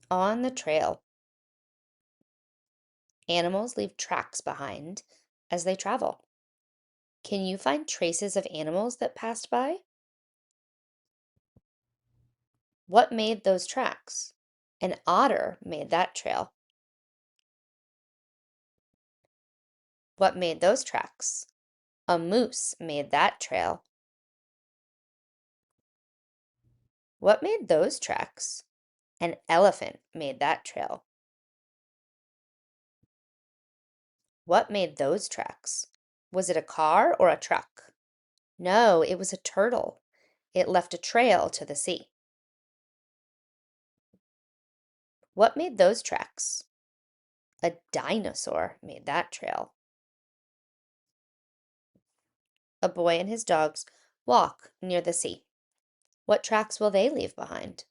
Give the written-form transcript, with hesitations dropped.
On the trail, animals leave tracks behind as they travel. Can you find traces of animals that passed by? What made those tracks? An otter made that trail. What made those tracks? A moose made that trail. What made those tracks? An elephant made that trail. What made those tracks? Was it a car or a truck? No, it was a turtle. It left a trail to the sea. What made those tracks? A dinosaur made that trail. A boy and his dogs walk near the sea. What tracks will they leave behind?